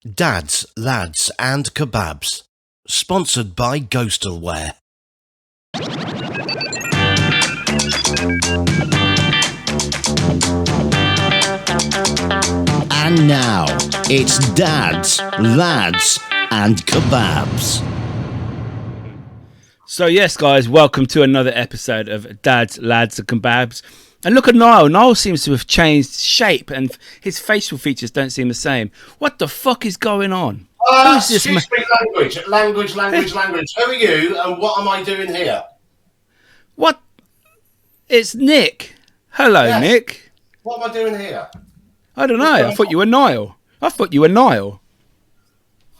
Dads, Lads and Kebabs. Sponsored by Ghostalware. And now, it's Dads, Lads and Kebabs. So yes, guys, welcome to another episode of Dads, Lads and Kebabs. And look at Niall. Niall seems to have changed shape and his facial features don't seem the same. What the fuck is going on? Who's this language. Who are you and what am I doing here? What? It's Nick. Hello, yes. Nick. What am I doing here? I don't know. I thought you were Niall. I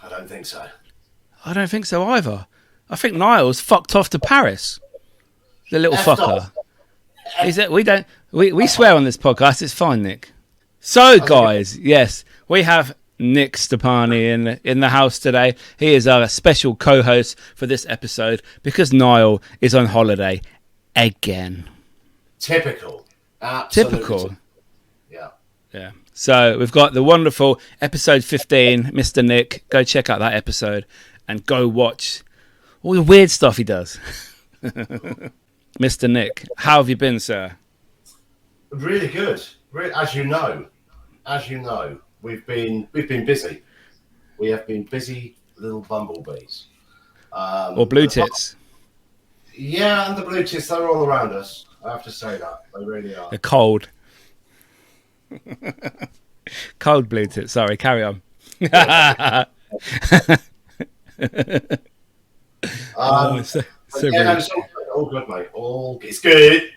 don't think so. I don't think so either. I think Niall's fucked off to Paris. The little fucker. We swear on this podcast. It's fine, Nick. So, guys, yes, we have Nick Stepani in the house today. He is our special co-host for this episode because Niall is on holiday again. Typical. Absolutely. Typical. Yeah. So we've got the wonderful episode 15, Mr. Nick. Go check out that episode and go watch all the weird stuff he does. Mr. Nick, how have you been, sir? Really good. As you know, we've been busy. We have been busy little bumblebees. Or blue tits. Yeah, and the blue tits, they're all around us. I have to say that. They really are. They're cold. Cold blue tits. Sorry, carry on. All good, mate. It's good.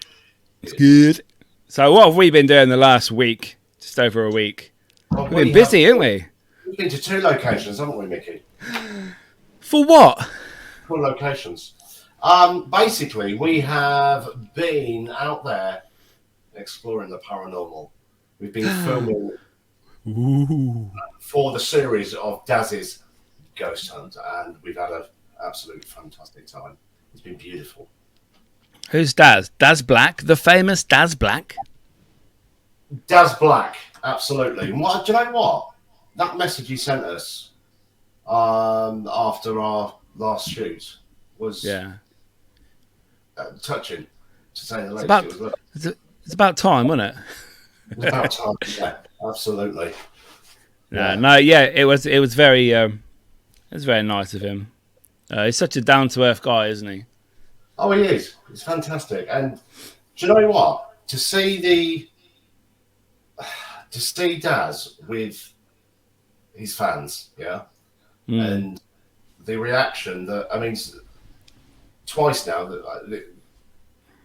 It's good. So what have we been doing the last week? Just over a week. Well, we've been busy, haven't we? We've been to 2 locations, haven't we, Mickey? For what? 2 locations. Basically, we have been out there exploring the paranormal. We've been filming for the series of Daz's Ghost Hunt, and we've had an absolutely fantastic time. It's been beautiful. Who's Daz? Daz Black, the famous Daz Black? Daz Black, absolutely. Do you know what? That message he sent us after our last shoot was touching, to say the least. It's about time, wasn't it? It was about time, yeah, absolutely. It was very nice of him. He's such a down-to-earth guy, isn't he? Oh, he is. It's fantastic. And do you know what? To see Daz with his fans, and the reaction twice now that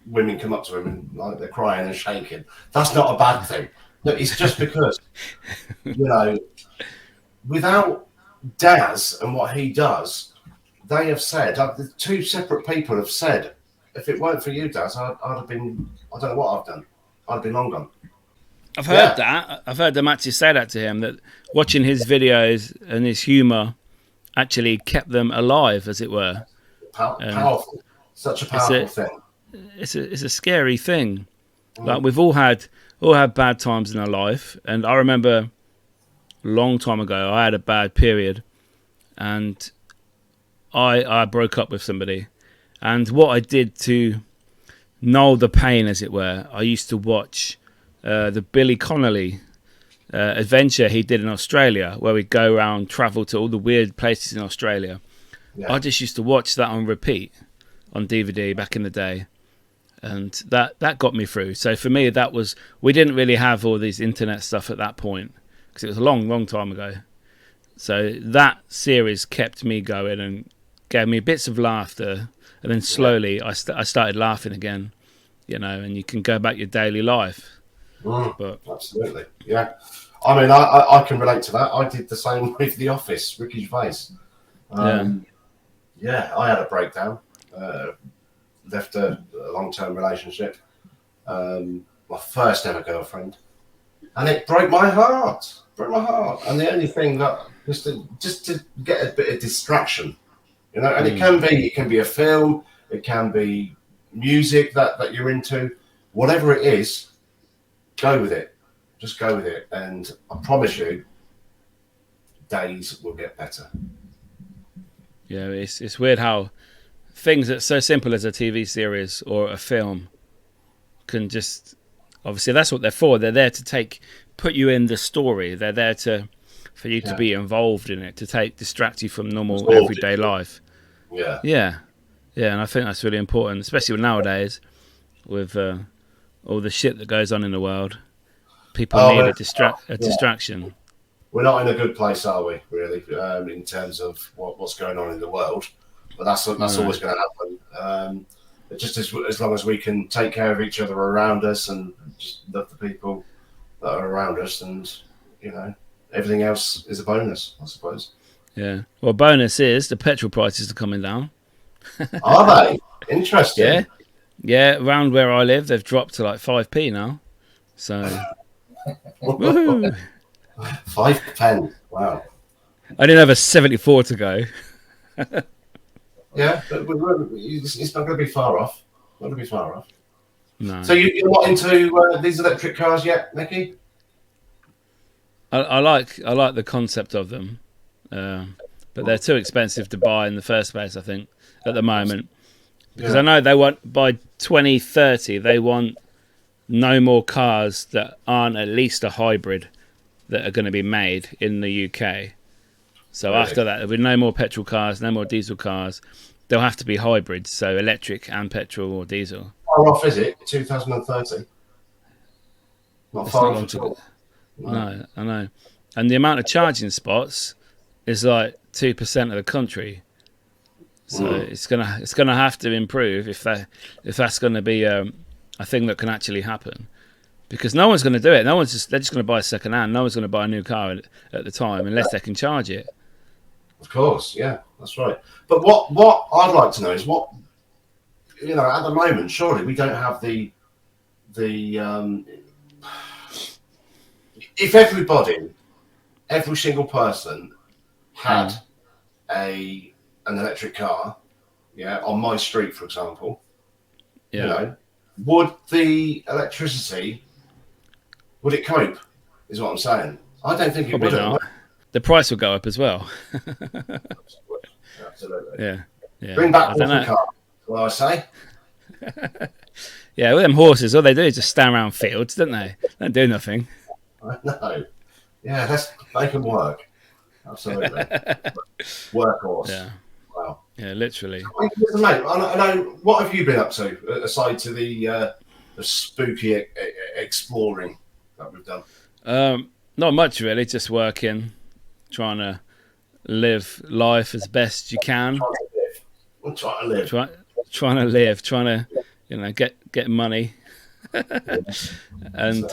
women come up to him and they're crying and shaking. That's not a bad thing. No, it's just because, without Daz and what he does, they have said, the 2 separate people have said, if it weren't for you, Daz, I'd have been, I don't know what I've done. I'd have been long gone. I've heard that. I've heard them actually say that to him, that watching his videos and his humour actually kept them alive, as it were. Powerful. Such a powerful thing. It's a scary thing. Like, we've all had bad times in our life, and I remember a long time ago I had a bad period, and I broke up with somebody, and what I did to null the pain, as it were, I used to watch the Billy Connolly adventure he did in Australia, where we go around, travel to all the weird places in Australia. I just used to watch that on repeat on DVD back in the day, and that got me through. So for me, we didn't really have all these internet stuff at that point, because it was a long time ago. So that series kept me going and gave me bits of laughter, and then slowly I started laughing again, and you can go back your daily life. But absolutely, yeah. I mean, I can relate to that. I did the same with The Office, Ricky Gervais. I had a breakdown. Left a long-term relationship. My first ever girlfriend, and it broke my heart. And the only thing that just to get a bit of distraction, and it can be a film, it can be music that you're into, whatever it is, go with it. Just go with it, and I promise you, days will get better. Yeah, it's weird how things that's so simple as a TV series or a film can just, obviously that's what they're for. They're there to put you in the story. They're there for you to be involved in it, to distract you from normal everyday life. Yeah. Yeah, and I think that's really important, especially nowadays with all the shit that goes on in the world. People need a distraction. We're not in a good place, are we? Really, in terms of what's going on in the world. But that's always going to happen. Just as long as we can take care of each other around us and just love the people that are around us, and everything else is a bonus, I suppose. Yeah. Well, bonus is the petrol prices are coming down. Are they? Interesting. Yeah. Around where I live, they've dropped to like 5p now. So, woohoo! 5 pence. Wow. I didn't have a 74 to go. Yeah, but it's not going to be far off. Not going to be far off. No. So you're not into these electric cars yet, Nicky? I like the concept of them, but they're too expensive to buy in the first place, I think, at the moment. Because I know they want, by 2030, they want no more cars that aren't at least a hybrid that are going to be made in the UK. So after that, there'll be no more petrol cars, no more diesel cars. They'll have to be hybrids, so electric and petrol or diesel. How off is it? 2030? Not far off at all. No, I know. And the amount of charging spots is like 2% of the country. So it's gonna have to improve if that's going to be a thing that can actually happen. Because no one's going to do it. They're just going to buy a second hand. No one's going to buy a new car at the time unless they can charge it. Of course, yeah, that's right. But what I'd like to know is what at the moment. Surely we don't have the if every single person had an electric car, on my street, for example, would the electricity, would it cope? Is what I'm saying. I don't think it would. Not. The price will go up as well. Absolutely. Yeah. Bring back the car. What I say. Yeah, with them horses, all they do is just stand around fields, don't they? They don't do nothing. I know. Yeah, let's make them work. Absolutely. Workhorse. Yeah. Wow. Yeah, literally. Listen, mate, I know. What have you been up to aside to the spooky exploring that we've done? Not much really. Just working, trying to live life as best you can. Trying to live. Trying to live. Trying to get money, and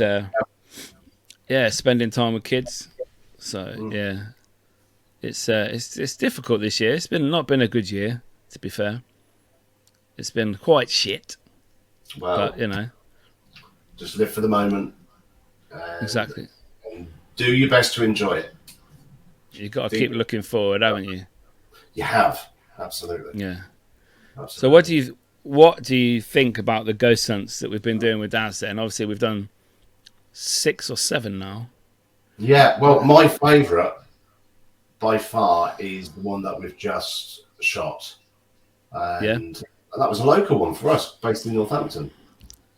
spending time with kids. So yeah. It's difficult this year. It's not been a good year, to be fair. It's been quite shit. Well, but just live for the moment. Exactly. And do your best to enjoy it. You've got to keep looking forward, haven't you? You have, absolutely. Yeah. Absolutely. So what do you think about the ghost hunts that we've been doing with Dads? Then obviously we've done 6 or 7 now. Yeah. Well, my favourite by far is the one that we've just shot, and that was a local one for us, based in Northampton.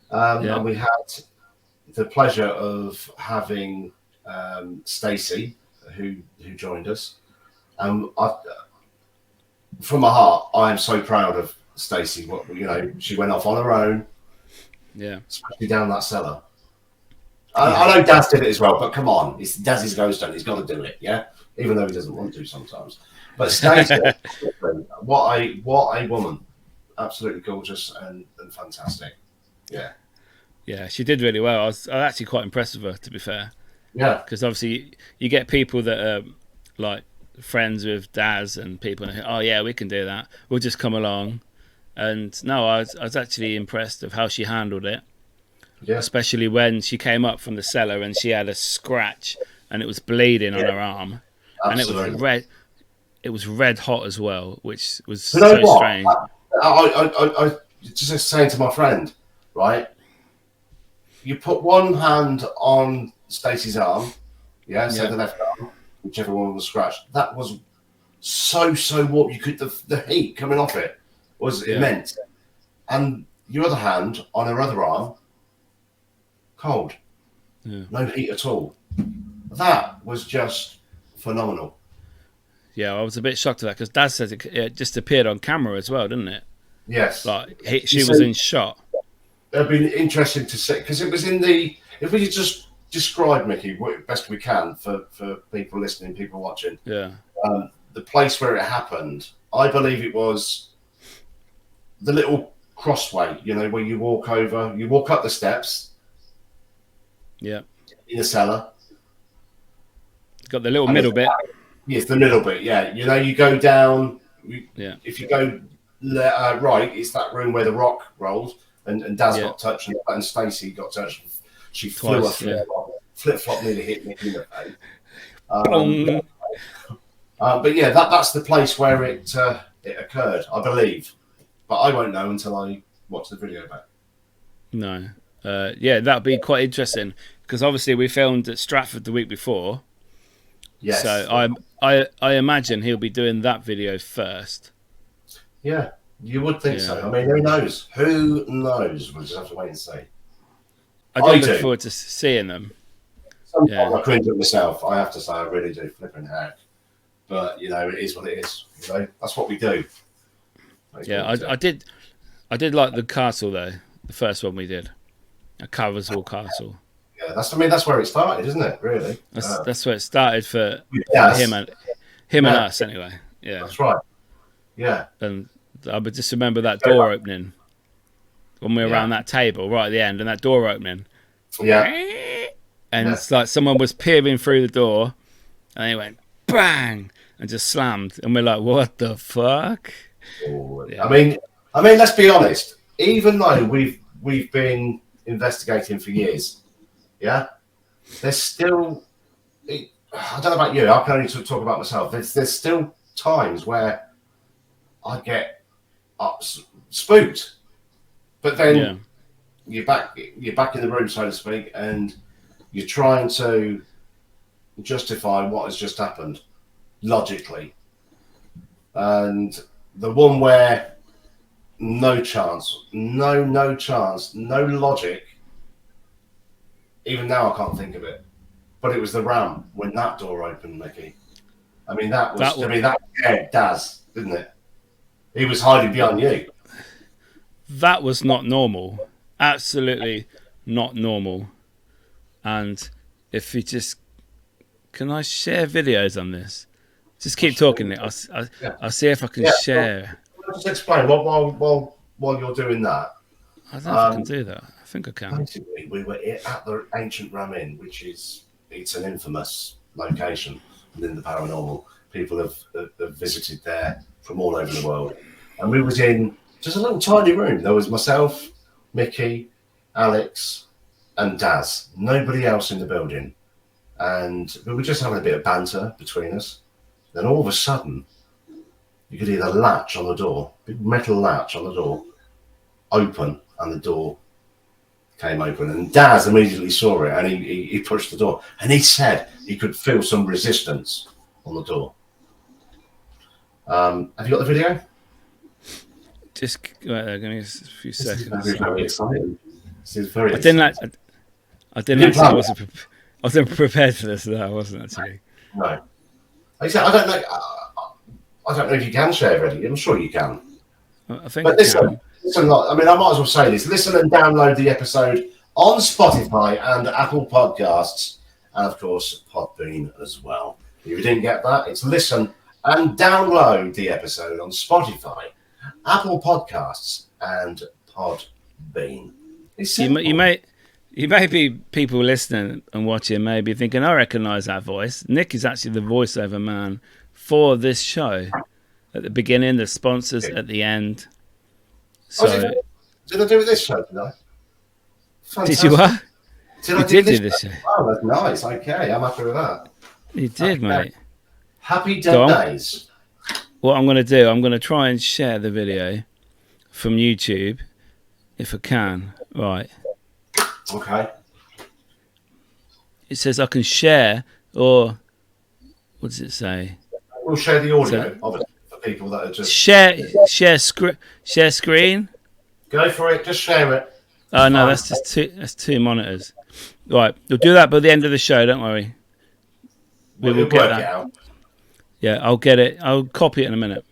And we had the pleasure of having Stacey, who joined us. From my heart, I am so proud of Stacey. She went off on her own, especially down that cellar. I know Daz did it as well, but come on, it's Daz's ghost hunt. He's got to do it, even though he doesn't want to sometimes. But Stacey, what a woman! Absolutely gorgeous and fantastic. Yeah, she did really well. I was actually quite impressed with her, to be fair. Yeah, because obviously you get people that are like friends with Daz and people. Oh yeah, we can do that. We'll just come along. And no, I was actually impressed of how she handled it. Yeah. Especially when she came up from the cellar and she had a scratch and it was bleeding on her arm. Absolutely. And it was red. It was red hot as well, which was strange. I just saying to my friend, right? You put one hand on Stacey's arm, so the left arm, whichever one was scratched. That was so warm. You could the heat coming off it was immense. And your other hand on her other arm, cold, no heat at all. That was just phenomenal. Yeah, I was a bit shocked at that because Dad said it just appeared on camera as well, didn't it? Yes, Like she was in shot. It'd been interesting to see because it was in the. If we could just describe, Mickey, best we can for people listening, people watching. Yeah. The place where it happened, I believe it was the little crossway. You know, where you walk up the steps. Yeah. In the cellar. Got the little middle bit. Yes, the middle bit. Yeah, you know, you go down. If you go right, it's that room where the rock rolled, and Daz got touched, and Stacey got touched. She flew flip flop nearly hit me in the face. But yeah, that's the place where it occurred, I believe. But I won't know until I watch the video back. No. Yeah, that'd be quite interesting because obviously we filmed at Stratford the week before. Yes. So I imagine he'll be doing that video first. Yeah, you would think so. I mean, who knows? Who knows? We'll just have to wait and see. I do look forward to seeing them. Sometimes I cringe at myself. I have to say, I really do. Flipping heck. But you know, it is what it is. You know, that's what we do. I did like the castle though. The first one we did, a Coversall Castle. Yeah, that's where it started, isn't it? Really. That's where it started for him and us anyway. Yeah, that's right. Yeah. And I would just remember that door opening when we were around that table right at the end, and that door opening. Yeah. And it's like someone was peering through the door, and they went bang and just slammed, and we're like, "What the fuck?" I mean, let's be honest. Even though we've been investigating for years, there's still. I don't know about you. I can only talk about myself. There's still times where I get spooked, but then you're back in the room, so to speak, and you're trying to justify what has just happened logically. And the one where no chance, no chance, no logic. Even now, I can't think of it. But it was the Ram when that door opened, Mickey. I mean, that scared Daz, didn't it? He was hiding behind you. That was not normal. Absolutely not normal. And if you just... Can I share videos on this? Just keep talking. I'll see if I can share. Well, just explain while you're doing that. I don't know if I can do that. I think I can. Basically, we were at the ancient Ram Inn, it's an infamous location within the paranormal. People have visited there from all over the world. And we was in just a little tiny room. There was myself, Mickey, Alex, and Daz. Nobody else in the building. And we were just having a bit of banter between us. Then all of a sudden, you could hear the latch on the door, big metal latch on the door, open, and the door came open. And Daz immediately saw it, and he pushed the door. And he said he could feel some resistance on the door. Have you got the video? Just give me a few seconds. This is very exciting. This is very I wasn't prepared for this. I wasn't actually. No. I don't know. I don't know if you can share already. I'm sure you can. I think. But listen. I mean, I might as well say this. Listen and download the episode on Spotify and Apple Podcasts, and of course Podbean as well. If you didn't get that, it's listen and download the episode on Spotify, Apple Podcasts, and Podbean. You may be people listening and watching may be thinking, I recognise that voice. Nick is actually the voiceover man for this show. At the beginning, the sponsors at the end. So, did I do with this show today? Did you what? You did do this show. Oh, that's nice. Okay, I'm happy with that. You did, mate. Happy Dead Days. What I'm going to do, I'm going to try and share the video from YouTube, if I can. Right. Okay. It says I can share or what does it say? We'll share the audio of it for people that are just Share screen. go for it. Just share it. Oh no, that's two monitors. Right, we'll do that by the end of the show. Don't worry. We will get that. Out. Yeah, I'll get it. I'll copy it in a minute.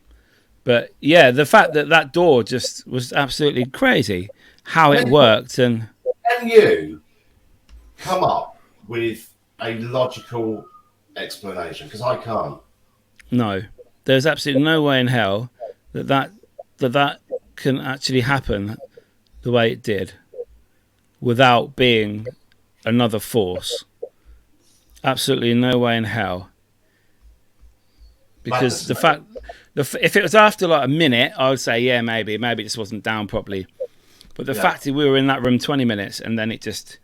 But yeah, the fact that door just was absolutely crazy. How it worked and. Can you come up with a logical explanation? Because I can't. No, there's absolutely no way in hell that can actually happen the way it did without being another force. Absolutely no way in hell. Because the fact, if it was after like a minute, I would say, yeah, maybe it just wasn't down properly. But the fact that we were in that room 20 minutes and then it's just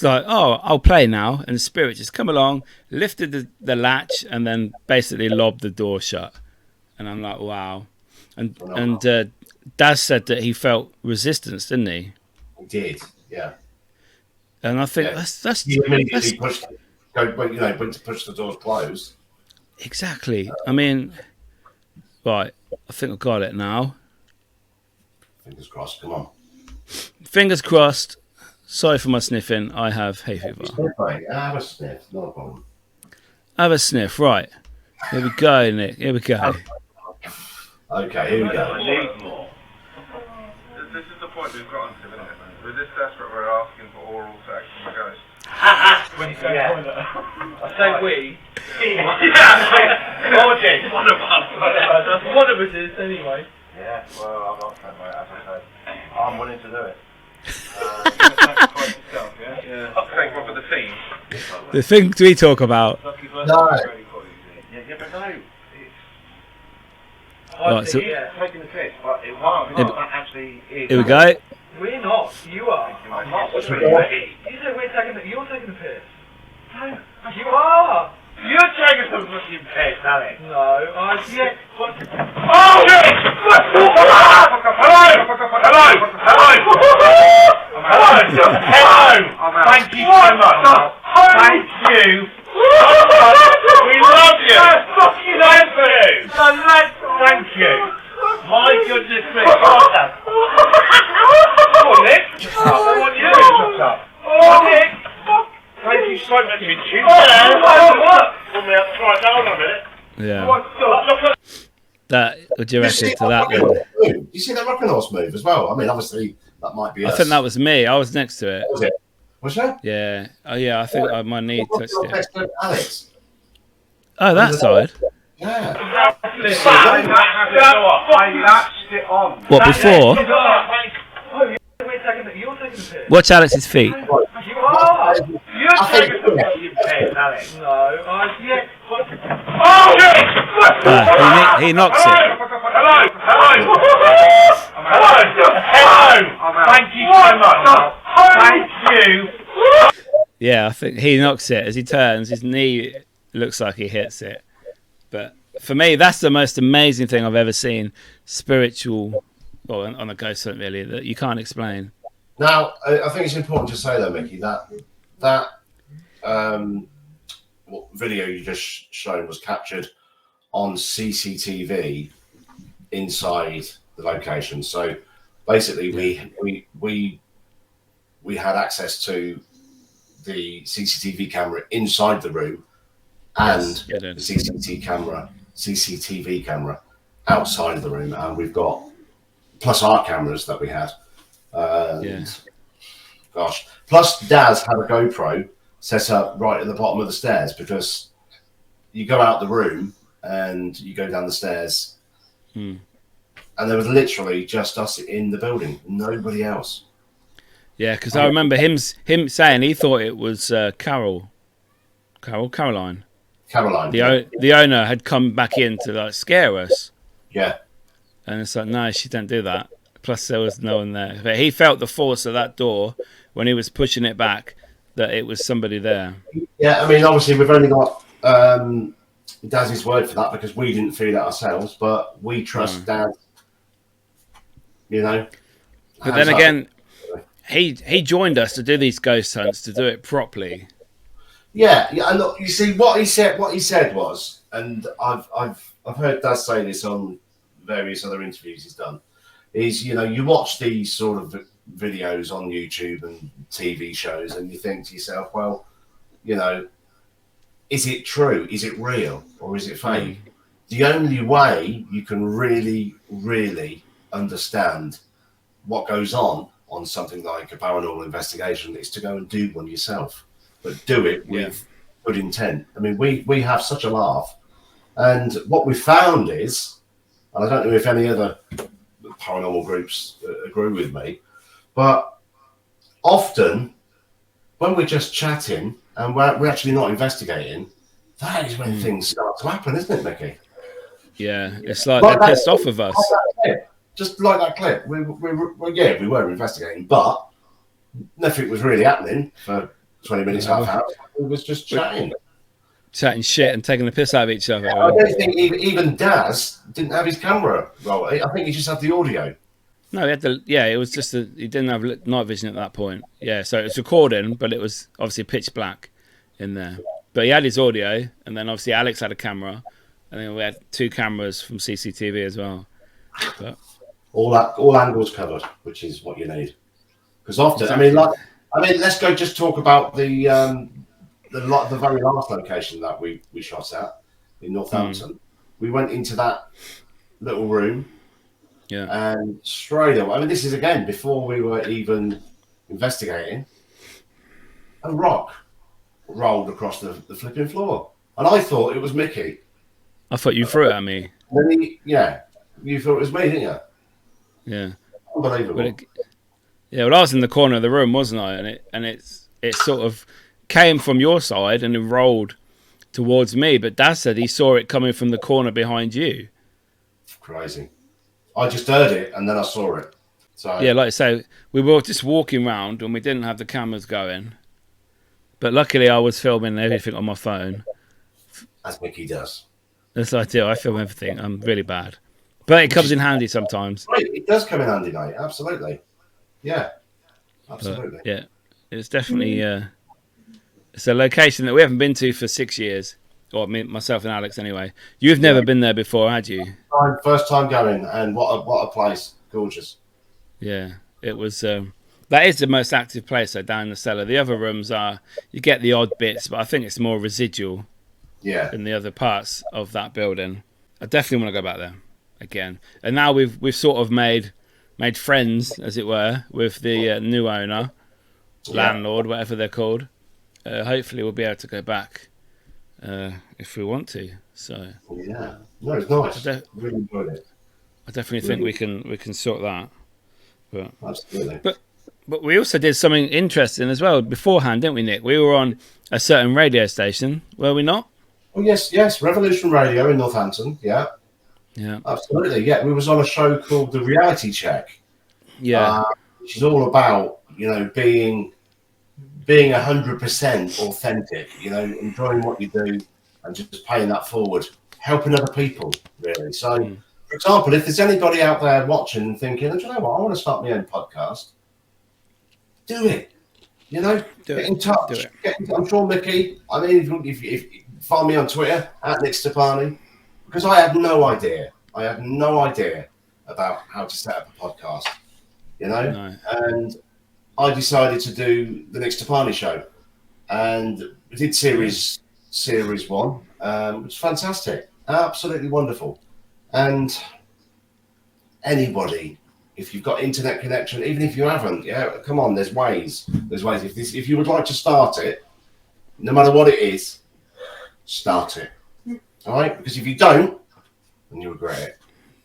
like, oh, I'll play now. And the spirit just come along, lifted the latch and then basically lobbed the door shut. And I'm like, wow. And Daz said that he felt resistance, didn't he? He did, yeah. And I think that's he immediately pushed, went to push the doors closed. Exactly. I mean, right. I think I've got it now. Fingers crossed. Come on. Fingers crossed. Sorry for my sniffing. I have hay fever. Have a sniff. Not a problem. Have a sniff. Right. Here we go, Nick. Here we go. Okay, here we go. This is the point we've got to, isn't it? We're this desperate, we're asking for oral sex from a ghost. When you say toilet. I say we. Orgy! One of us. One of us is, anyway. Yeah, well, I'm not saying, mate, as I say. I'm willing to do it. Sacrifice yourself, yeah? Thank God for the theme. The things we talk about. No. Yeah, but no. Right, so Taking the piss, but it won't. That actually is. here we go. We're not. You are. I'm not. You say you're taking the piss. No. You are. You're taking some fucking piss, Alex. No, I yeah. Oh shit! Hello! Thank you so much. Thank you. We love you. Thank you. Thank you. My goodness me. Come on, Nick. I want you to shut up. Oh, Nick. Thank you so much. Put me up right down a minute. Yeah. That would you reckon to that then? You see that rocking horse move as well? I mean, obviously that might be. I think that was me. I was next to it. Was it? Was that? Yeah. Oh yeah. I think my knee touched it. Alex. Oh, that side. Yeah. I latched it on. What before? You're taking the piss. Watch Alex's feet. You are. You're taking the piss, Alex. No, I yeah. Oh shit! He knocks it. Hello. Thank you so much. Thank you. Yeah, I think he knocks it as he turns. His knee looks like he hits it. But for me, that's the most amazing thing I've ever seen. Spiritual, well, on a ghost hunt, really, that you can't explain. Now, I think it's important to say though, Mickey, that video you just shown was captured on CCTV inside the location. So basically, we had access to the CCTV camera inside the room and the CCTV camera outside of the room, and we've got plus our cameras that we had. Gosh, plus Daz had a GoPro set up right at the bottom of the stairs, because you go out the room and you go down the stairs, and there was literally just us in the building, nobody else. Yeah, because I remember him saying he thought it was Caroline. The owner had come back in to like scare us. Yeah. And it's like, no, she didn't do that. Plus, there was no one there. But he felt the force of that door when he was pushing it back, that it was somebody there. Yeah, I mean, obviously, we've only got Daz's word for that, because we didn't feel it ourselves, but we trust Daz. You know? But then again, he joined us to do these ghost hunts, to do it properly. Yeah, and look, you see what he said. What he said was, and I've heard Dad say this on various other interviews he's done. Is you watch these sort of videos on YouTube and TV shows, and you think to yourself, well, is it true? Is it real? Or is it fake? The only way you can really, really understand what goes on something like a paranormal investigation is to go and do one yourself, but do it with good intent. I mean, we have such a laugh. And what we found is, and I don't know if any other paranormal groups agree with me, but often when we're just chatting and we're actually not investigating, that is when things start to happen, isn't it, Mickey? Yeah, it's like they're pissed off with us. Just like that clip. We were investigating, but nothing was really happening for 20 minutes, half hour. We was just chatting. Chatting shit and taking the piss out of each other. I don't think even Daz didn't have his camera roll. I think he just had the audio. No, he had it was just he didn't have night vision at that point. Yeah, so it's recording, but it was obviously pitch black in there. But he had his audio, and then obviously Alex had a camera, and then we had 2 cameras from CCTV as well. But all angles covered, which is what you need. Because often, exactly. I mean, let's go just talk about the very last location that we shot at in Northampton. We went into that little room. Yeah. And straight away, I mean, this is again before we were even investigating, a rock rolled across the flipping floor. And I thought it was Mickey. I thought you threw it at me. And then you thought it was me, didn't you? Yeah. Unbelievable. Well, I was in the corner of the room, wasn't I? And it sort of came from your side and it rolled towards me. But Dad said he saw it coming from the corner behind you. Crazy. I just heard it and then I saw it. So yeah, like I say, we were just walking around and we didn't have the cameras going. But luckily I was filming everything on my phone. As Mickey does. That's what I do. I film everything. I'm really bad. But it comes in handy sometimes. Right, it does come in handy, mate. Absolutely. Yeah. Absolutely. But, yeah. It's definitely it's a location that we haven't been to for 6 years. Or myself and Alex anyway. You've never been there before, had you? First time going, and what a place. Gorgeous. Yeah. It was that is the most active place though, down in the cellar. The other rooms you get the odd bits, but I think it's more residual in the other parts of that building. I definitely want to go back there again. And now we've sort of made friends, as it were, with the new owner, landlord, whatever they're called. Hopefully we'll be able to go back if we want to. So yeah, no, it's nice. Really enjoyed it. I definitely think we can sort that. But absolutely. But we also did something interesting as well beforehand, didn't we, Nick? We were on a certain radio station, were we not? Oh yes, Revolution Radio in Northampton. Yeah, absolutely. Yeah, we was on a show called The Reality Check. Yeah, which is all about being 100% authentic. Enjoying what you do and just paying that forward, helping other people. Really. So, for example, if there's anybody out there watching and thinking, do you know what, I want to start my own podcast. Do it. Get in touch. I'm sure Mickey. I mean, if you find me on Twitter @Nick Stepani, because I had no idea. I had no idea about how to set up a podcast. No. And I decided to do the Nick Stepani show, and we did series 1, which was fantastic, absolutely wonderful. And anybody, if you've got internet connection, even if you haven't, come on, there's ways. If you would like to start it, no matter what it is, start it. All right? Because if you don't, then you regret it.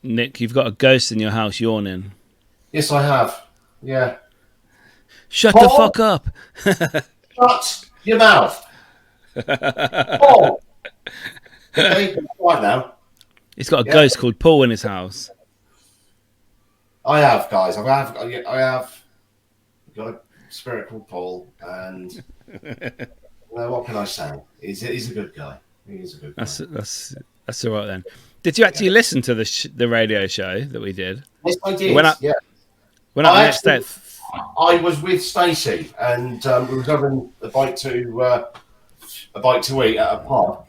Nick, you've got a ghost in your house yawning. Yes, I have. Yeah. Shut the fuck up. Shut your mouth. Paul. Okay, right now. He's got a ghost called Paul in his house. I have, guys. I have got a spirit called Paul, and what can I say? He's a good guy. He is a good guy. That's all right then. Did you actually listen to the radio show that we did? Yes, I did. I was with Stacey, and we were having a bite to a bite to eat at a pub,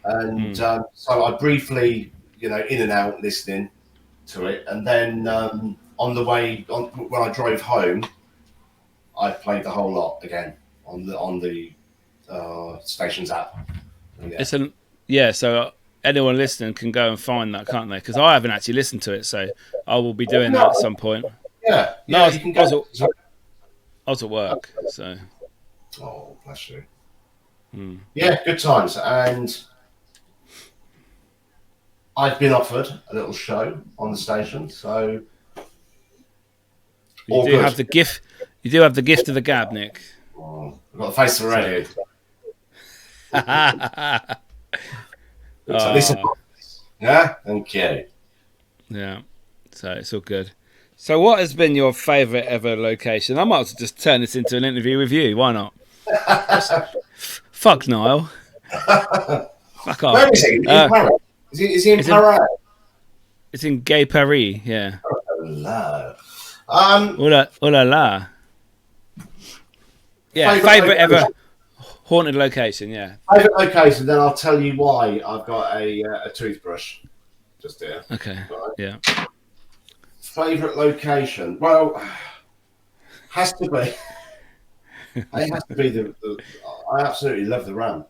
and so I briefly, in and out listening to it, and then on the way when I drove home, I played the whole lot again on the station's app. Yeah. So anyone listening can go and find that, can't they? Because I haven't actually listened to it, so I will be doing that at some point. Yeah. No, you can go. I was at work, so. Oh, bless you. Yeah, good times. And I've been offered a little show on the station, so You do have the gift. You do have the gift of the gab, Nick. Oh, I've got the face for radio. So listen. Yeah, thank you. Yeah, so it's all good. So what has been your favourite ever location? I might as well just turn this into an interview with you. Why not? Fuck Niall. Fuck off. Where is he? In Paris? Is he in Paris? It's in Gay Paris, yeah. Hello. Oh la la. Yeah, favourite ever haunted location, yeah. Favourite location, then I'll tell you why I've got a toothbrush just here. Okay, right. Yeah. Favourite location? Well, has to be. It has to be the I absolutely love the Ram.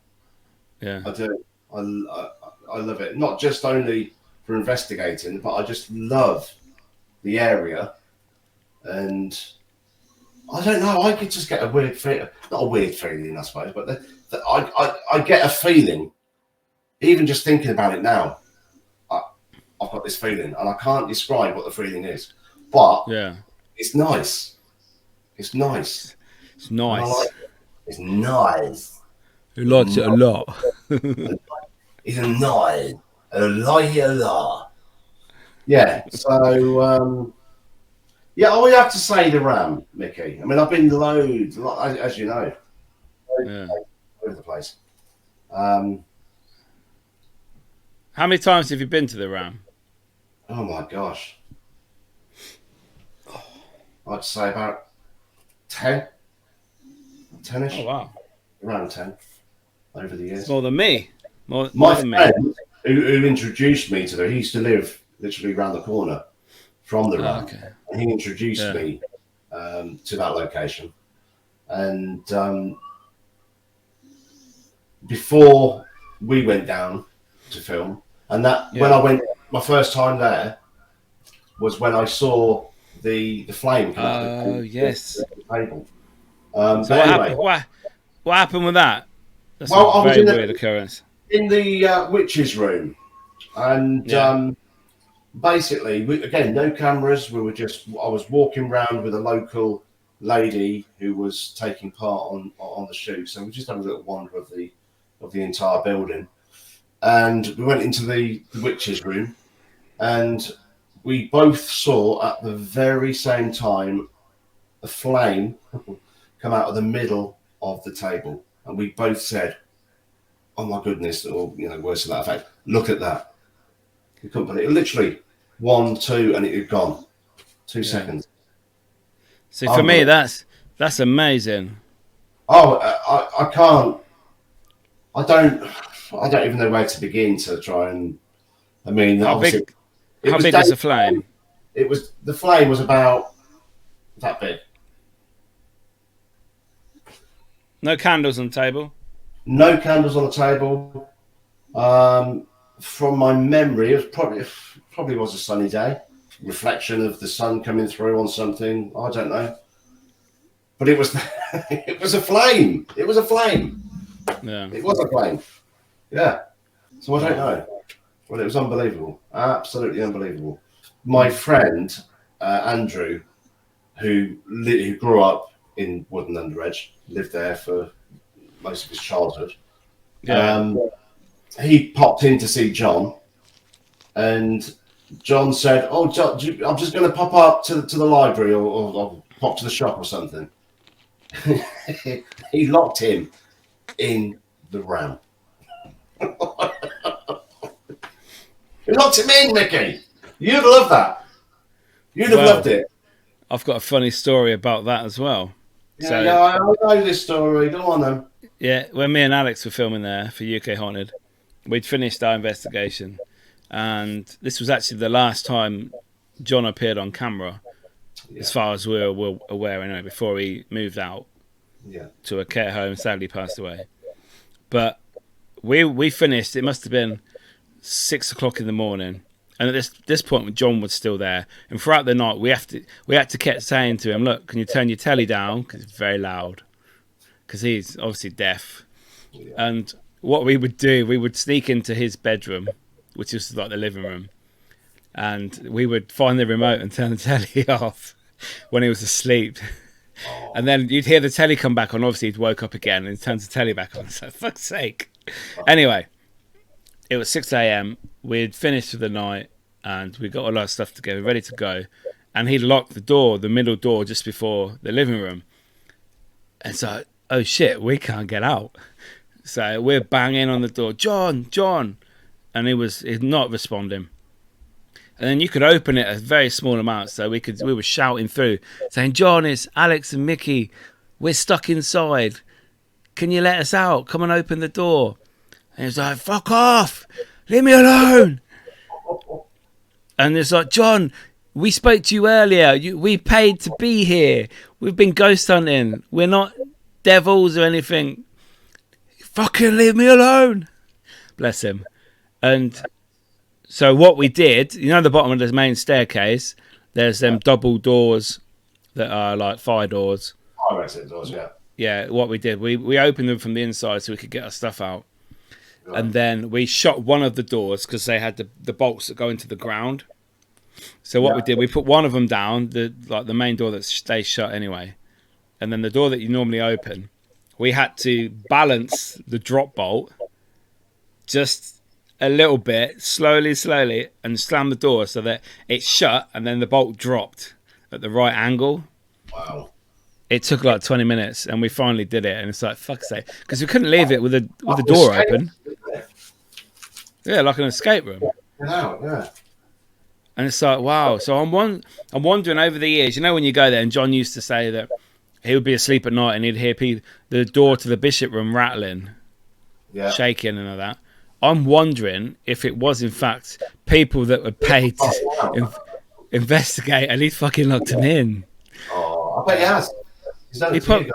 Yeah. I do. I love it. Not just only for investigating, but I just love the area. And I don't know, I could just get a weird feeling. Not a weird feeling, I suppose, but I get a feeling, even just thinking about it now. I've got this feeling, and I can't describe what the feeling is. But yeah, it's nice. It's nice. It's nice. It's nice. He likes it a lot. It's a nice. I like it a lot. Yeah, so, yeah, I would have to say the Ram, Mickey. I mean, I've been loads, as you know, over the place. How many times have you been to the Ram? Oh my gosh. I'd say about 10. 10-ish. Oh wow. Around 10 over the years. It's more than me. More My than friend me. who introduced me to it, he used to live literally around the corner from the Ram. Okay. And he introduced me to that location. And before we went down to film, and when I went, my first time there was when I saw the flame come out of yes. the table. So what happened with that? That's I was very weird occurrence. In the witch's room, and basically, again, no cameras. I was walking around with a local lady who was taking part on the shoot, so we just had a little wander of the entire building, and we went into the witch's room, and we both saw at the very same time a flame come out of the middle of the table, and we both said, "Oh my goodness," or words to that effect. Look at that. We couldn't believe it. Literally 1, 2, and it had gone. 2 seconds. See, for me, that's amazing. Oh, I can't. I don't even know where to begin to try and. I mean, how big is the flame? The flame was about that big. No candles on the table. No candles on the table. From my memory, it was probably was a sunny day. Reflection of the sun coming through on something. I don't know. But it was it was a flame. It was a flame. Yeah. It was a flame. Yeah. So I don't know. Well, it was unbelievable. Absolutely unbelievable. My friend, Andrew, who grew up in Woodden Under Edge, lived there for most of his childhood. Yeah. He popped in to see John, and John said, "Oh, John, I'm just going to pop up to the library or pop to the shop or something." He locked him in the Ram. He locked him in, Mickey. You'd have loved that. You'd have loved it. I've got a funny story about that as well. Yeah, I know this story. Go on, then. Yeah, when me and Alex were filming there for UK Haunted, we'd finished our investigation, and this was actually the last time John appeared on camera, as far as we were aware anyway, before he moved out to a care home, sadly passed away. But we finished, it must have been 6 o'clock in the morning, and at this point John was still there, and throughout the night we had to keep saying to him, look, can you turn your telly down, because it's very loud, because he's obviously deaf. And what we would do, we would sneak into his bedroom, which is like the living room, and we would find the remote and turn the telly off when he was asleep. And then you'd hear the telly come back on. Obviously he'd woke up again and turns the telly back on. So fuck's sake. Anyway, it was 6 a.m. We'd finished for the night, and we got all our stuff together, ready to go. And he locked the door, the middle door, just before the living room. And so, oh shit, we can't get out. So we're banging on the door, John, and he's not responding. And then you could open it a very small amount, so we were shouting through, saying, John, it's Alex and Miki. We're stuck inside. Can you let us out? Come and open the door. And he's like, fuck off. Leave me alone. And it's like, John, we spoke to you earlier. We paid to be here. We've been ghost hunting. We're not devils or anything. Fucking leave me alone. Bless him. And so what we did, the bottom of the main staircase, there's them double doors that are like fire doors. Fire exit doors, yeah. Yeah, what we did, we opened them from the inside so we could get our stuff out. Right. And then we shut one of the doors because they had the bolts that go into the ground. So what we did, we put one of them down, the main door that stays shut anyway. And then the door that you normally open, we had to balance the drop bolt just a little bit, slowly, and slam the door so that it's shut, and then the bolt dropped at the right angle. Wow. It took like 20 minutes, and we finally did it, and it's like, fuck's sake. Because we couldn't leave it with the door open. Yeah, like an escape room. Yeah. And it's like, wow. So I'm wondering over the years, when you go there, and John used to say that he would be asleep at night and he'd hear the door to the bishop room rattling, shaking and all that. I'm wondering if it was, in fact, people that were paid to investigate, and he fucking locked him in. Oh, I bet he has. He put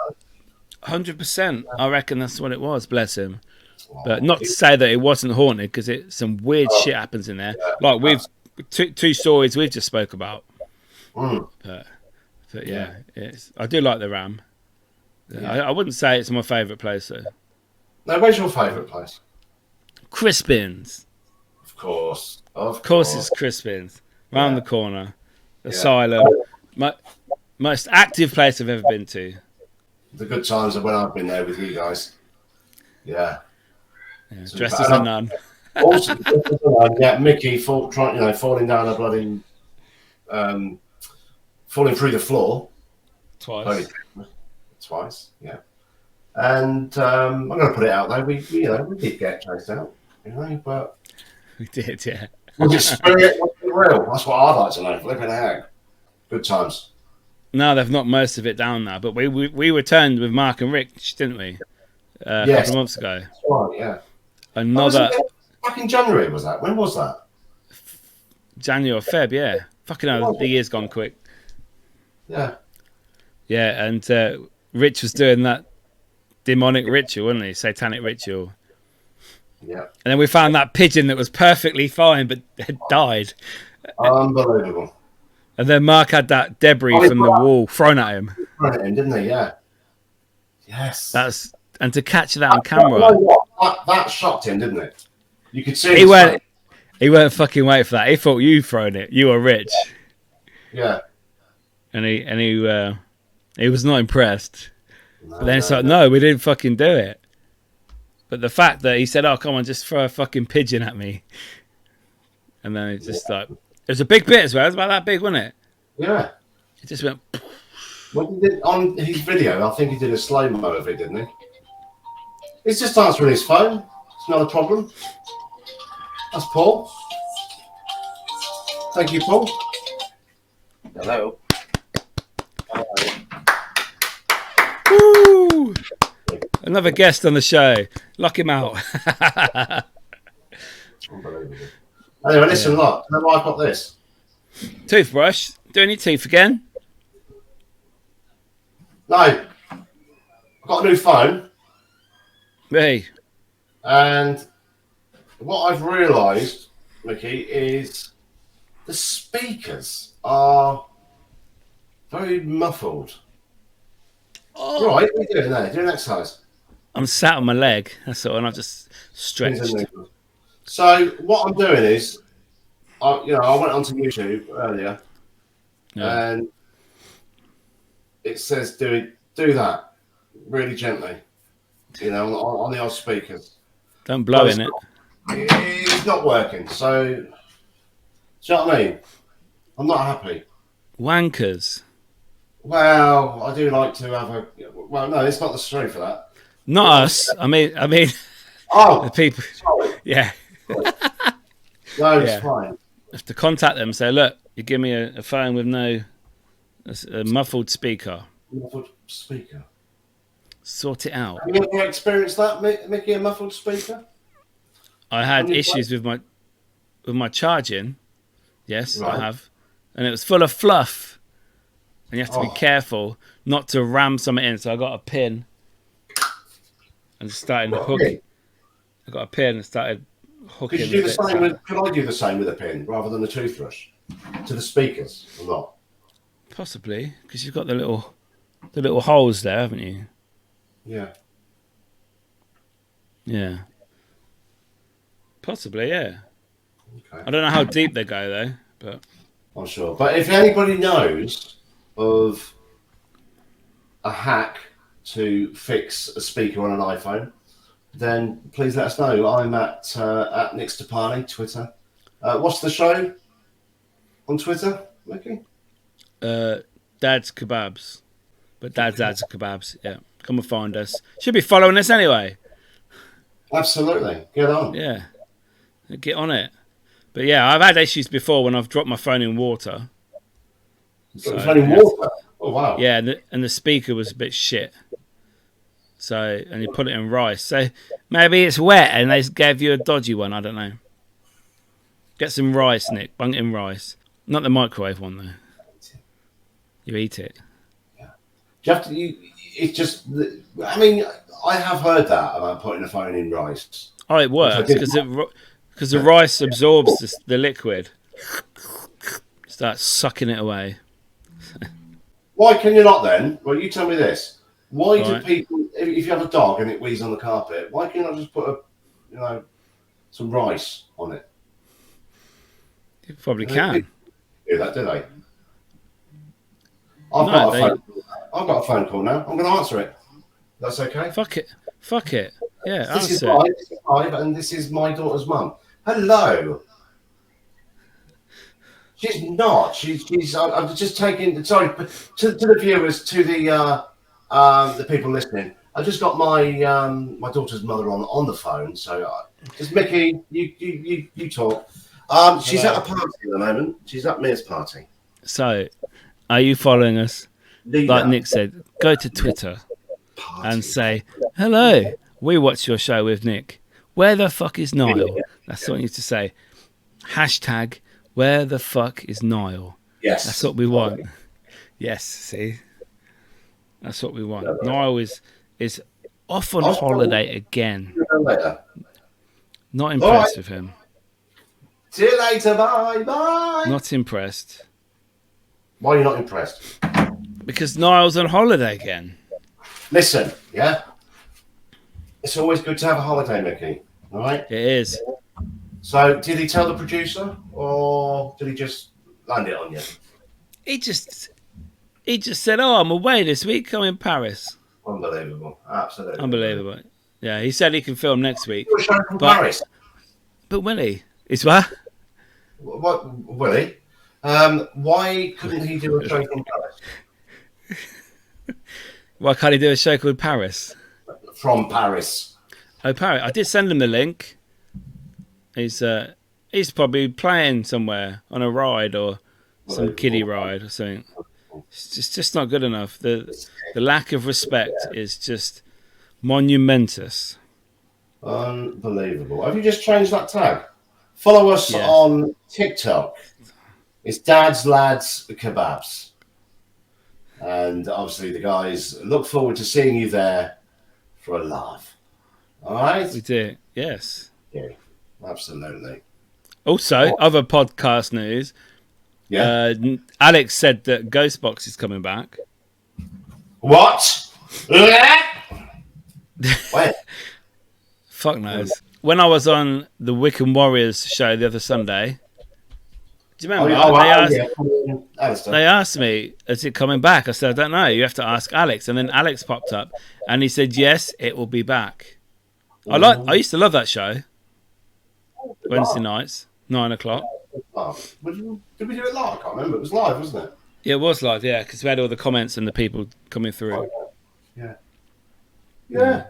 100%. I reckon that's what it was. Bless him. But not to say that it wasn't haunted, because some weird shit happens in there. Like we've two stories we've just spoke about. But yeah, I do like the Ram. I wouldn't say it's my favourite place though. No, where's your favourite place? Crispin's. Of course it's Crispin's. Round the corner. Asylum. Most active place I've ever been to. The good times of when I've been there with you guys. Yeah. Dressed as a nun. Also, Mickey falling down a bloody, falling through the floor. Twice, yeah. And I'm going to put it out there. We did get chased out, but we did, yeah. Was it spirit? Was it real? That's what I'd like to know. Flipping heck. Good times. No, they've knocked most of it down now, but we returned with Mark and Rich, didn't we? A couple of months ago. That's right, yeah. Another. Back in January, was that? When was that? January or Feb, yeah. Fucking hell, the year's gone quick. Yeah. Yeah, and Rich was doing that demonic ritual, wasn't he? Satanic ritual. Yeah. And then we found that pigeon that was perfectly fine, but had died. Unbelievable. And then Mark had that debris from the wall thrown at him. Thrown at him, didn't he? Yeah. Yes. And to catch that on camera. That shocked him, didn't it? You could see he weren't fucking waiting for that. He thought you'd thrown it. You were Rich. Yeah. And he was not impressed. But then it's like, no, we didn't fucking do it. But the fact that he said, oh, come on, just throw a fucking pigeon at me. And then it's just like, it was a big bit as well. It was about that big, wasn't it? Yeah. It just went. Well, he did, on his video, I think he did a slow-mo of it, didn't he? He's just answering his phone. It's not a problem. That's Paul. Thank you, Paul. Hello. Woo! Another guest on the show. Lock him out. Unbelievable. Anyway, listen, look. Now I've got this. Toothbrush. Doing your teeth again? No, I've got a new phone, Hey. and what I've realised, Mickey, is the speakers are very muffled. Oh. Right, what are you doing there? Doing exercise? I'm sat on my leg. That's all. And I've just stretched. So what I'm doing is, I went onto YouTube earlier, Yeah. and it says do that really gently, on the old speakers. Don't blow in it. It's not working. So, do you know what I mean? I'm not happy. Wankers. Well, I do like to have a. Well, no, it's not the street for that. Not us. I mean, Oh, the people. sorry. Yeah. No, it's Yeah. fine. Have to contact them and say, look, you give me a phone with a muffled speaker. Muffled speaker. Sort it out. Have you ever experienced that, Mickey? A muffled speaker? I had issues with my charging. Yes, Right. I have, and it was full of fluff. And you have to be Oh. careful not to ram something in. So I got a pin and started hooking. I got a pin and started hooking. Could you do the bits same out. with? Could I do the same with a pin rather than a toothbrush to the speakers or not? Possibly, because you've got the little holes there, haven't you? Yeah. Yeah. Possibly, yeah. Okay. I don't know how deep they go though, but I'm sure. But if anybody knows of a hack to fix a speaker on an iPhone, then please let us know. I'm at Nick Stepani, Twitter. What's the show on Twitter, Mickey? Dads Kebabs. But Dads Lads Kebabs, yeah. Come and find us. Should be following us anyway. Absolutely. Get on. Yeah. Get on it. But yeah, I've had issues before when I've dropped my phone in water. So, it's running water. Oh, wow. Yeah, and the speaker was a bit shit. So, and you put it in rice. So maybe it's wet and they gave you a dodgy one. I don't know. Get some rice, Nick. Bung it in rice. Not the microwave one, though. You eat it. Do you have to? It's just. I mean, I have heard that about putting a phone in rice. Oh, it works because the rice absorbs the liquid. Starts sucking it away. Why can you not then? Well, you tell me this. Why do Right. people, if you have a dog and it wheezes on the carpet, why can you not just put some rice on it? You probably They can. do that, do they? No, I've got a phone call now. I'm going to answer it. That's okay. Fuck it. Yeah, This is answer. live, and this is my daughter's mum. Hello. She's not. She's. I'm just taking. Sorry, to the viewers, to the people listening. I just got my daughter's mother on the phone. So just Mickey, you talk. She's Hello. at a party at the moment. She's at Mia's party. So, are you following us? Leave Like that Nick said, go to Twitter party. and say, hello, we watch your show with Nick. Where the fuck is Niall? That's what you need to say. Hashtag, where the fuck is Niall? Yes, That's what we want. Yes, see? That's what we want. Niall is off on holiday again. Later. Not impressed right. with him. See you later. Bye. Bye. Not impressed. Why are you not impressed? Because Niall's on holiday again. Listen, yeah. It's always good to have a holiday, Mickey. All right. It is. So, did he tell the producer, or did he just land it on you? He just said, oh, I'm away this week. I'm in Paris. Unbelievable. Absolutely. Unbelievable. Yeah, he said he can film next week. Do a show from But- Paris. But will he? Is what? What, Willie? Why couldn't he do a show from Paris? Why can't he do a show called Paris? From Paris. Oh, Paris. I did send him the link. He's probably playing somewhere on a ride or some kiddie ride or something. It's just not good enough. The lack of respect is just Monumentous. Unbelievable. Have you just changed that tag? Follow us Yes. on TikTok. It's Dads Lads Kebabs. And obviously the guys look forward to seeing you there for a laugh. All right? We do. Yes. Yeah, absolutely. Also, other podcast news. Yeah. Alex said that Ghostbox is coming back. What? Where? Fuck knows. When I was on the Wickham Warriors show the other Sunday, do you remember? They asked me, is it coming back? I said, I don't know. You have to ask Alex. And then Alex popped up and he said, yes, it will be back. I used to love that show. Wednesday nights, 9 o'clock. Did we do it live? I can't remember. It was live, wasn't it? Yeah, it was live, yeah, because we had all the comments and the people coming through. Yeah. Yeah.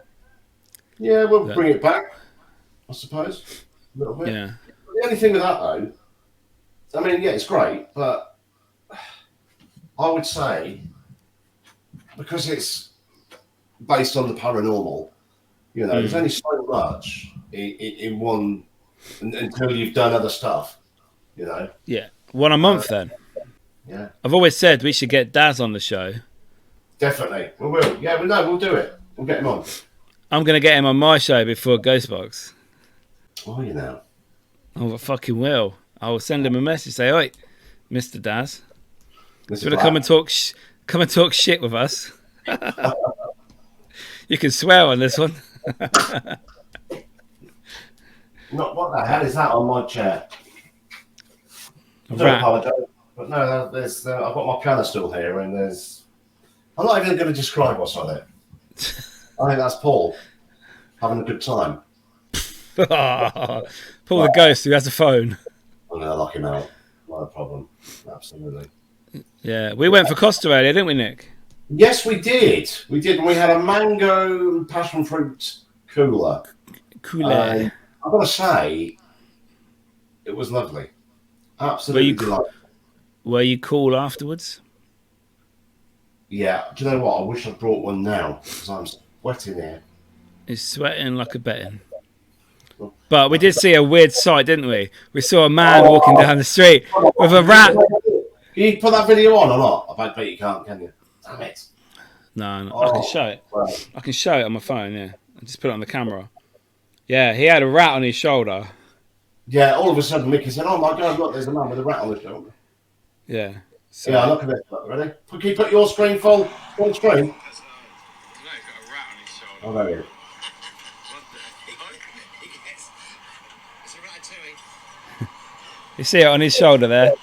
Yeah, we'll bring it back, I suppose. A little bit. Yeah. The only thing with that, though, I mean, yeah, it's great, but I would say because it's based on the paranormal, you know, there's only so much in one until you've done other stuff, you know. Yeah. One a month then. Yeah. I've always said we should get Daz on the show. Definitely. We will. Yeah, we'll do it. We'll get him on. I'm going to get him on my show before Ghostbox. Oh, you know. Oh, I fucking will. I will send him a message, say, oi, Mr. Daz, Mr. you want to come and talk shit with us? You can swear on this one. What the hell is that on my chair? I don't Rat. apologise, but no, there's. I've got my piano stool here, and there's. I'm not even going to describe what's on it. I think that's Paul having a good time. Paul the ghost who has a phone. I'm going to lock him out. Not a problem. Absolutely. Yeah, we went for Costa earlier, didn't we, Nick? Yes, we did. We did. And we had a mango and passion fruit cooler. Cooler. I've got to say, it was lovely. Absolutely delightful. Were you cool afterwards? Yeah. Do you know what? I wish I'd brought one now because I'm sweating here. He's sweating like a betting. But we did see a weird sight, didn't we? We saw a man walking down the street with a rat. Can you put that video on or not? I bet you can't, can you? Damn it. No, I can show it. Right. I can show it on my phone, yeah. I just put it on the camera. Yeah, he had a rat on his shoulder. Yeah, all of a sudden Mickey said, oh my God, look, there's a man with a rat on the shoulder. Yeah. So, Yeah, look at it. Ready? Can you put your screen full screen? Oh, there he is. you see it on his shoulder there?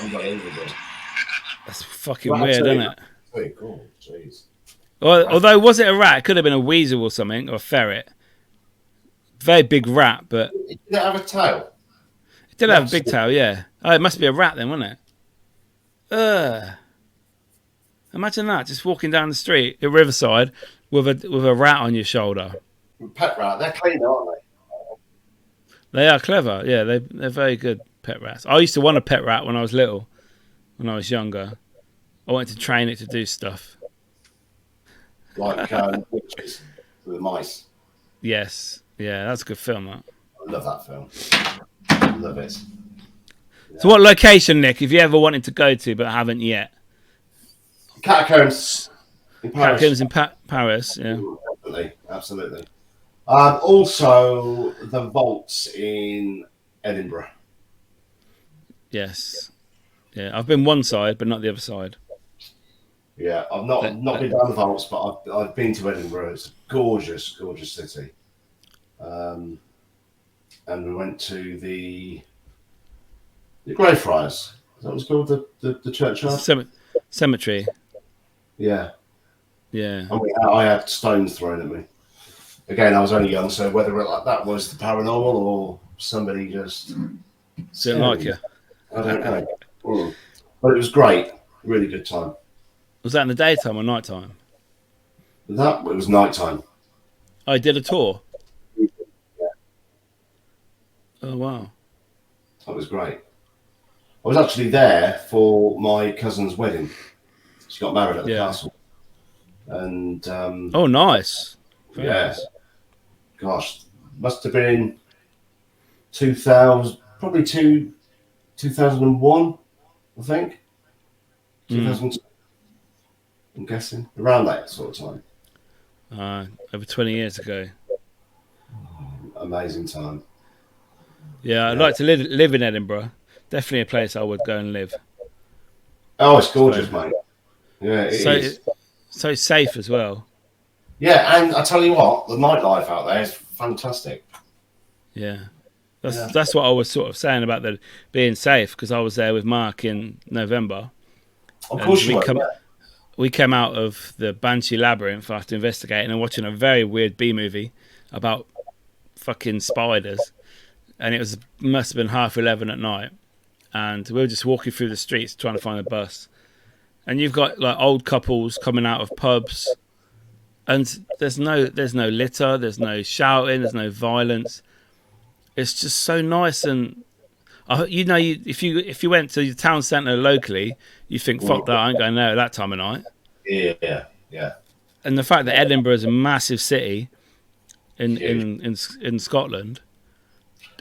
Unbelievable. That's fucking weird, isn't it? Very cool. Jeez. Although, was it a rat? It could have been a weasel or something, or a ferret. Very big rat, but... Did it have a tail? It did have a big tail, yeah. Oh, it must be a rat then, wasn't it? Imagine that, just walking down the street at Riverside with a rat on your shoulder. Pet rat. They're clean, aren't they? They are clever, yeah. They're very good pet rats. I used to want a pet rat when I was little, when I was younger. I wanted to train it to do stuff. Like witches with the mice. Yes, yeah, that's a good film, that. I love that film. I love it. So what location, Nick, if you ever wanted to go to but haven't yet? Catacombs in Paris. Catacombs in Paris, yeah. Absolutely. Also, the vaults in Edinburgh. Yes. Yeah, I've been one side, but not the other side. Yeah, I've not been down the vaults, but I've been to Edinburgh. It's a gorgeous, gorgeous city. And we went to the Greyfriars. Is that what it's called? The churchyard? Cemetery. Yeah. Yeah. And I had stones thrown at me. Again, I was only young, so whether that was the paranormal or somebody just Didn't like you. I don't know. But it was great. Really good time. Was that in the daytime or night time? It was night time. I did a tour. Yeah, Oh, wow. that was great. I was actually there for my cousin's wedding. She got married at the Yeah. castle. And Oh, nice. Very yeah, nice. gosh, must have been 2000, probably 2001, I think. 2002, I'm guessing. Around that sort of time. Over 20 years ago. Amazing time. Yeah, I'd like to live in Edinburgh. Definitely a place I would go and live. Oh, it's gorgeous, mate. Yeah, it is. So safe as well. Yeah, and I tell you what, the nightlife out there is fantastic. Yeah. That's what I was sort of saying about the being safe, because I was there with Mark in November. Of course you were. We came out of the Banshee Labyrinth after investigating and watching a very weird B movie about fucking spiders, and it must have been 11:30 at night, and we were just walking through the streets trying to find a bus, and you've got like old couples coming out of pubs, and there's no litter, there's no shouting, there's no violence. It's just so nice. And if you went to the town centre locally, you think, fuck that, I ain't going there at that time of night. Yeah. And the fact that Edinburgh is a massive city in Scotland,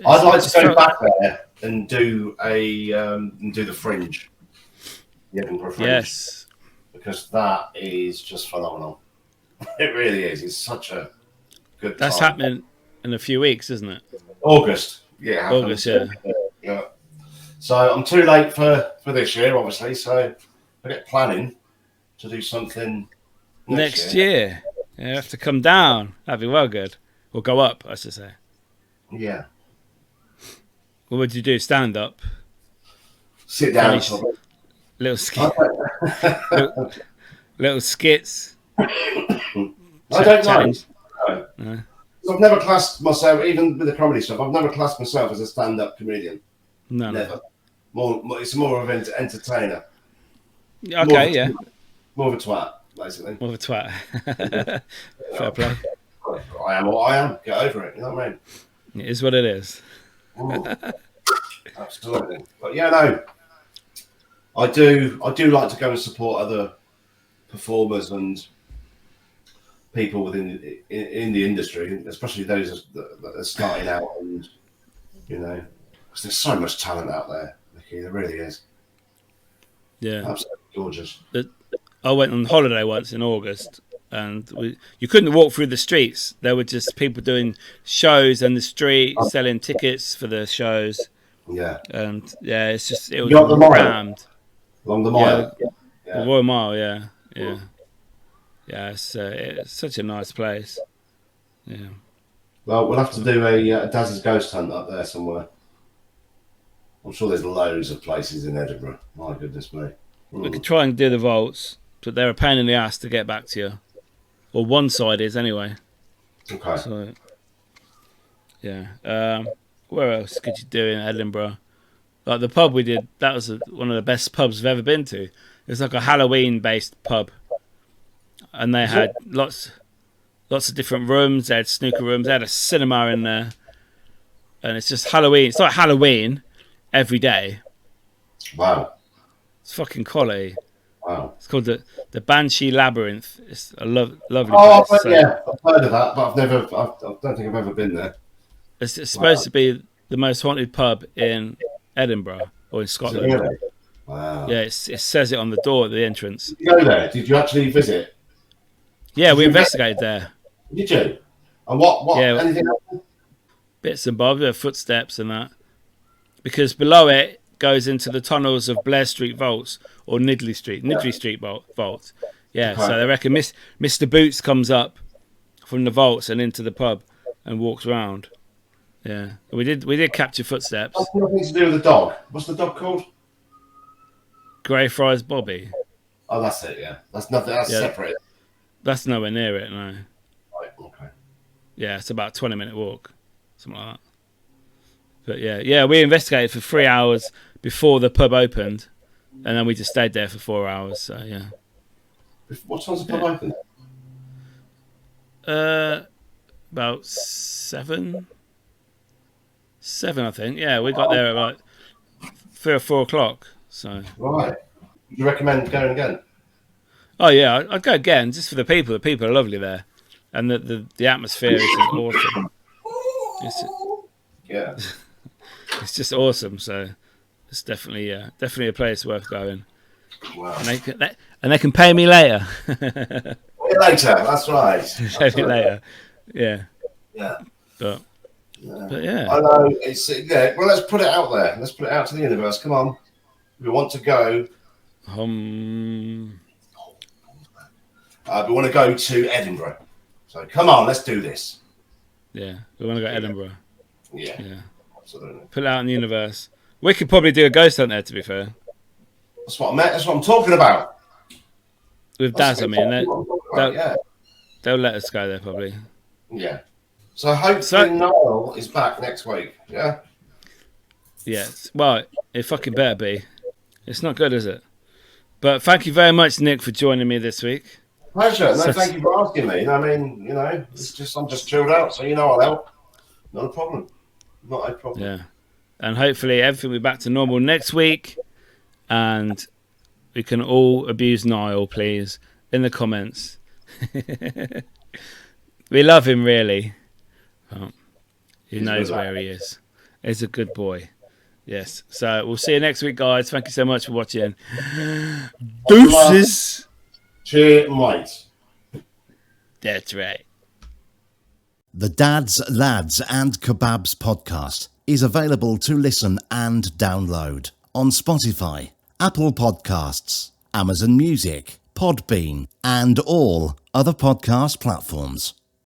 I'd like to go back there and do the Fringe, the Edinburgh Fringe. Yes, because that is just phenomenal. It really is. It's such a good. That's time. happening in a few weeks, isn't it? August. Yeah. August. Yeah. Yeah. So I'm too late for this year, obviously. So I get planning to do something next year. You have to come down. That'd be well good. Or go up, I should say. Yeah. What would you do? Stand up? Sit down. Little little skits. I don't know. No. I've never classed myself, even with the comedy stuff, I've never classed myself as a stand-up comedian. No. Never. More, it's more of an entertainer. Okay, More of a twat, basically. More of a twat. Fair play. I am what I am. Get over it. You know what I mean? It is what it is. Absolutely. But yeah, no. I do like to go and support other performers and people within in the industry, especially those that are starting out, and because there's so much talent out there, Mickey. There really is. Yeah, absolutely gorgeous. I went on holiday once in August, and you couldn't walk through the streets. There were just people doing shows in the street, selling tickets for the shows. Yeah, and it was rammed. Along the mile, the Royal Mile, yeah. Yeah, it's such a nice place. Yeah. Well, we'll have to do a Daz's Ghost Hunt up there somewhere. I'm sure there's loads of places in Edinburgh. My goodness me. We could try and do the vaults, but they're a pain in the ass to get back to you. Or one side is, anyway. Okay. So, yeah. Where else could you do in Edinburgh? Like the pub we did, that was one of the best pubs I've ever been to. It was like a Halloween-based pub. And they had lots of different rooms. They had snooker rooms. They had a cinema in there. And it's just Halloween. It's like Halloween every day. Wow. It's fucking quality. Wow. It's called the Banshee Labyrinth. It's a lovely place. I've heard of that, but I don't think I've ever been there. It's supposed to be the most haunted pub in Edinburgh or in Scotland. Really? Wow. Yeah, it says it on the door at the entrance. Did you go there? Did you actually visit? Yeah, we investigated there. Did you? And what? Yeah, anything else? Bits and bobs, footsteps and that. Because below it goes into the tunnels of Blair Street vaults or Nidley Street vaults. Yeah, okay. So they reckon Mr. Boots comes up from the vaults and into the pub and walks around. Yeah, we did capture footsteps. What's nothing to do with the dog? What's the dog called? Greyfriars Bobby. Oh, that's it. Yeah, that's nothing. That's separate. That's nowhere near it. No. Right. Okay. Yeah, it's about a 20-minute walk, something like that. But yeah, we investigated for 3 hours before the pub opened, and then we just stayed there for 4 hours. So yeah. What time's the pub open? About 7, I think. Yeah, we got there at about 3 or 4 o'clock. So right. You recommend going again? Oh yeah, I'd go again just for the people. The people are lovely there, and the atmosphere is just awesome. Yeah. It's just awesome. So it's definitely a place worth going. Wow. And they can pay me later. Later, that's right. Pay me later. Yeah. Yeah. But yeah. I know. It's well, let's put it out there. Let's put it out to the universe. Come on. We want to go. We want to go to Edinburgh. So come on, let's do this. Yeah. We want to go to Edinburgh. Yeah. Yeah. Absolutely. Put it out in the universe. We could probably do a ghost hunt there, to be fair. That's what I'm talking about. With Daz, I mean. Yeah. They'll let us go there, probably. Yeah. So hopefully Niall is back next week. Yeah. Yes. Well, it fucking better be. It's not good, is it? But thank you very much, Nick, for joining me this week. Pleasure. No, thank you for asking me. I mean, you know, I'm just chilled out, so I'll help. Not a problem. Not a problem. Yeah. And hopefully everything will be back to normal next week. And we can all abuse Niall, please, in the comments. We love him, really. Oh, he knows where he is. He's a good boy. Yes. So we'll see you next week, guys. Thank you so much for watching. Deuces. Cheer, mate. That's right. The Dads, Lads and Kebabs podcast is available to listen and download on Spotify, Apple Podcasts, Amazon Music, Podbean, and all other podcast platforms.